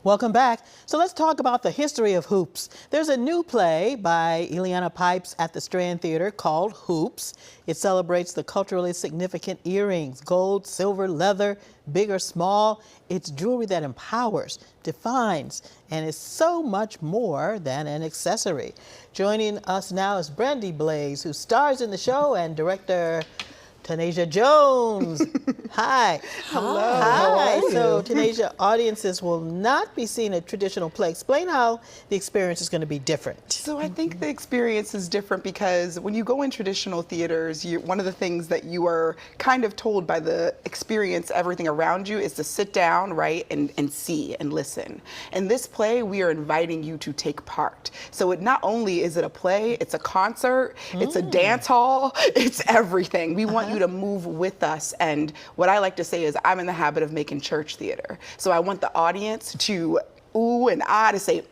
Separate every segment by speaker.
Speaker 1: Welcome back. So let's talk about the history of hoops. There's a new play by Eliana Pipes at the Strand Theater called Hoops. It celebrates the culturally significant earrings, gold, silver, leather, big or small. It's jewelry that empowers, defines, and is so much more than an accessory. Joining us now is Brandy Blaze, who stars in the show, and director Tanasia Jones. Hi.
Speaker 2: Hello.
Speaker 1: Hi. So, Tanasia, audiences will not be seeing a traditional play. Explain how the experience is going to be different.
Speaker 2: So I think the experience is different because when you go in traditional theaters, one of the things that you are kind of told by the experience, everything around you, is to sit down, right, and see and listen. In this play, we are inviting you to take part. So it not only is it a play, it's a concert, it's a dance hall, it's everything. We want you to move with us. And what I like to say is I'm in the habit of making church theater. So I want the audience to ooh and ah to say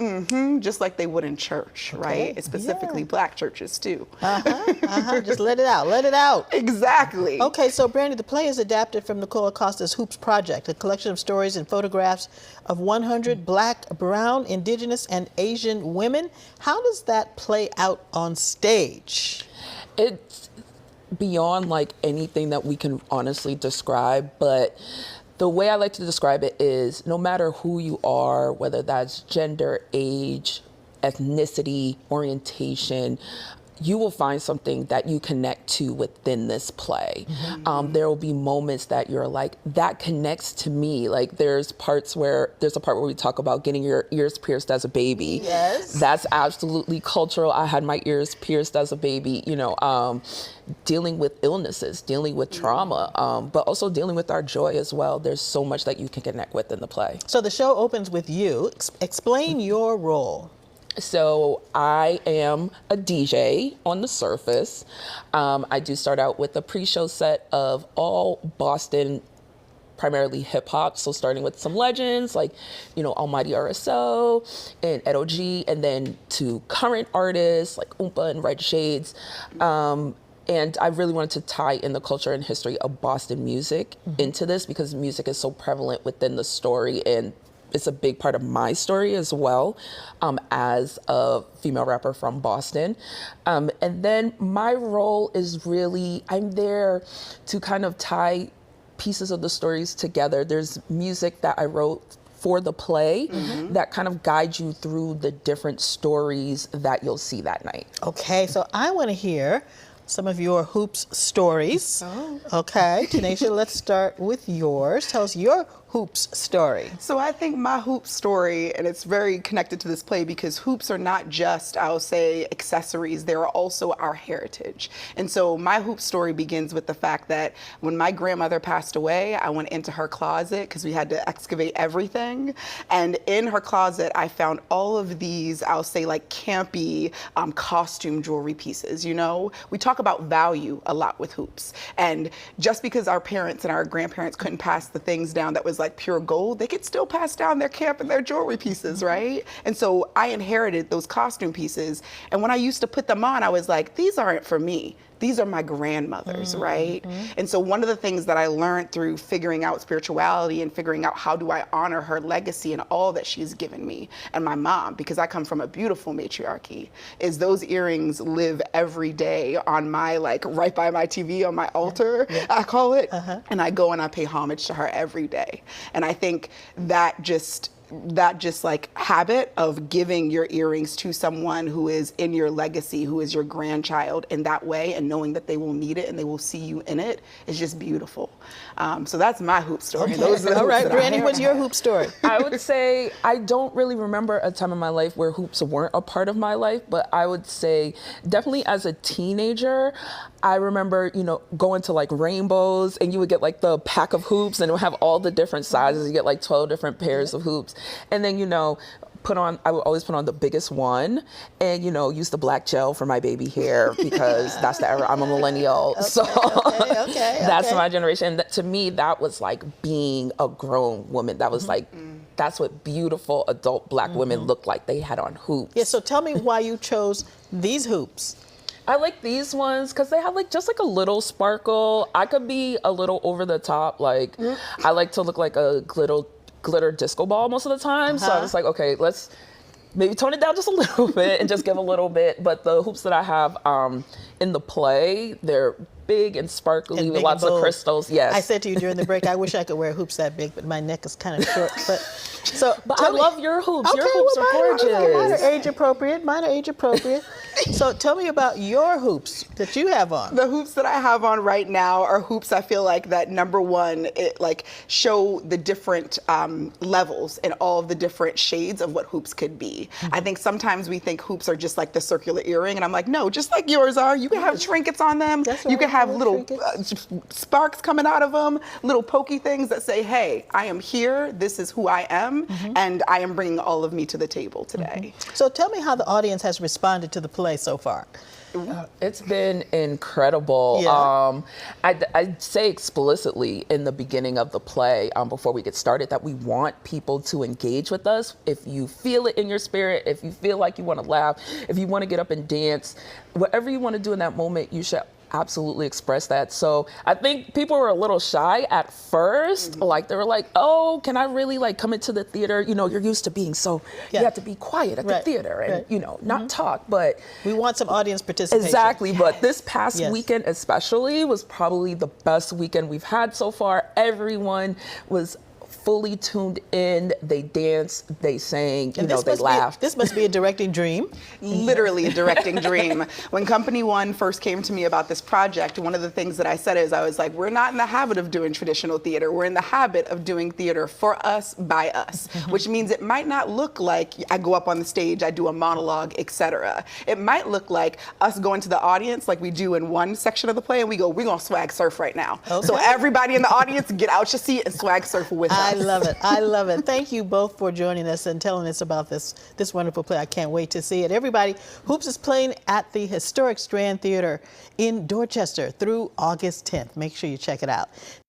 Speaker 2: just like they would in church, right? It's specifically Black churches too.
Speaker 1: Just let it out, let it out.
Speaker 2: Exactly.
Speaker 1: Okay, so Brandy, the play is adapted from Nicole Acosta's Hoops Project, a collection of stories and photographs of 100 Black, Brown, Indigenous, and Asian women. How does that play out on stage?
Speaker 3: It's beyond like anything that we can honestly describe, but the way I like to describe it is no matter who you are, whether that's gender, age, ethnicity, orientation, you will find something that you connect to within this play. There will be moments that you're like, that connects to me. Like there's a part where we talk about getting your ears pierced as a baby.
Speaker 1: Yes.
Speaker 3: That's absolutely cultural. I had my ears pierced as a baby, dealing with illnesses, dealing with trauma, but also dealing with our joy as well. There's so much that you can connect with in the play.
Speaker 1: So the show opens with you. Explain your role.
Speaker 3: So I am a DJ on the surface. I do start out with a pre-show set of all Boston, primarily hip hop. So starting with some legends like, Almighty RSO and Ed O.G., and then to current artists like Oompa and Red Shades. And I really wanted to tie in the culture and history of Boston music into this because music is so prevalent within the story, and it's a big part of my story as well, as a female rapper from Boston. And then my role is really, I'm there to kind of tie pieces of the stories together. There's music that I wrote for the play that kind of guides you through the different stories that you'll see that night.
Speaker 1: Okay, so I want to hear some of your Hoops stories. Okay, Tanasia, let's start with yours. Tell us your Hoops story.
Speaker 2: So I think my Hoops story, and it's very connected to this play because hoops are not just, I'll say, accessories, they are also our heritage. And so my Hoops story begins with the fact that when my grandmother passed away, I went into her closet because we had to excavate everything. And in her closet, I found all of these, I'll say, like campy costume jewelry pieces. We talk about value a lot with hoops. And just because our parents and our grandparents couldn't pass the things down that was like pure gold, they could still pass down their camp and their jewelry pieces, right? And so I inherited those costume pieces. And when I used to put them on, I was like, these aren't for me. These are my grandmother's, right? And so one of the things that I learned through figuring out spirituality and figuring out how do I honor her legacy and all that she's given me, and my mom, because I come from a beautiful matriarchy, is those earrings live every day on my, right by my TV on my altar, I call it. And I go and I pay homage to her every day. And I think that just like habit of giving your earrings to someone who is in your legacy, who is your grandchild in that way, and knowing that they will need it and they will see you in it is just beautiful. So that's my hoop story.
Speaker 1: Okay. All right, Brandy, what's your Hoop story?
Speaker 3: I would say I don't really remember a time in my life where hoops weren't a part of my life, but I would say definitely as a teenager, I remember, going to like Rainbows, and you would get like the pack of hoops and it would have all the different sizes. You get like 12 different pairs of hoops. And then, I would always put on the biggest one and, use the black gel for my baby hair because that's the era. I'm a millennial. That's my generation. To me, that was like being a grown woman. That was like, that's what beautiful adult Black women looked like. They had on hoops.
Speaker 1: Yeah, so tell me why you chose these hoops.
Speaker 3: I like these ones because they have just a little sparkle. I could be a little over the top. I like to look like a little glitter disco ball most of the time. So I was like, okay, let's maybe tone it down just a little bit and just give a little bit. But the hoops that I have in the play, they're big and sparkly
Speaker 1: And
Speaker 3: with
Speaker 1: big
Speaker 3: lots
Speaker 1: and
Speaker 3: of
Speaker 1: bold.
Speaker 3: crystals. Yes.
Speaker 1: I said to you during the break, I wish I could wear hoops that big, but my neck is kind of short. But
Speaker 3: I love your hoops.
Speaker 1: Okay,
Speaker 3: Your hoops
Speaker 1: well,
Speaker 3: are gorgeous.
Speaker 1: Mine are age appropriate. Mine are age appropriate. So tell me about your hoops that you have on.
Speaker 2: The hoops that I have on right now are hoops I feel like that, number one, it like show the different levels and all of the different shades of what hoops could be. I think sometimes we think hoops are just like the circular earring, and I'm like, no, just like yours are. You can have trinkets on them.
Speaker 1: That's
Speaker 2: You
Speaker 1: right,
Speaker 2: can have
Speaker 1: little
Speaker 2: little
Speaker 1: trinkets.
Speaker 2: sparks coming out of them, little pokey things that say, hey, I am here, this is who I am, and I am bringing all of me to the table today.
Speaker 1: So tell me how the audience has responded to the play so far.
Speaker 3: It's been incredible.
Speaker 1: Yeah.
Speaker 3: I say explicitly in the beginning of the play, before we get started, that we want people to engage with us. If you feel it in your spirit, if you feel like you want to laugh, if you want to get up and dance, whatever you want to do in that moment, you should absolutely express that. So I think people were a little shy at first. Like they were like, oh, can I really like come into the theater? You know, you're used to being so,
Speaker 1: Yeah.
Speaker 3: you have to be quiet at the
Speaker 1: Right,
Speaker 3: theater and,
Speaker 1: right.
Speaker 3: you know, not talk. But
Speaker 1: We want some audience participation.
Speaker 3: exactly. But this past
Speaker 1: Yes.
Speaker 3: weekend especially was probably the best weekend we've had so far. Everyone was fully tuned in. They danced, they sang,
Speaker 1: And
Speaker 3: they laughed.
Speaker 1: This must be a directing dream.
Speaker 2: Literally a directing dream. When Company One first came to me about this project, one of the things that I said is I was like, we're not in the habit of doing traditional theater. We're in the habit of doing theater for us, by us, which means it might not look like I go up on the stage, I do a monologue, etc. It might look like us going to the audience like we do in one section of the play and we go, we're going to swag surf right now. So
Speaker 1: Okay.
Speaker 2: everybody in the audience, get out your seat and swag surf with us.
Speaker 1: I love it. I love it. Thank you both for joining us and telling us about this wonderful play. I can't wait to see it. Everybody, Hoops is playing at the historic Strand Theater in Dorchester through August 10th. Make sure you check it out.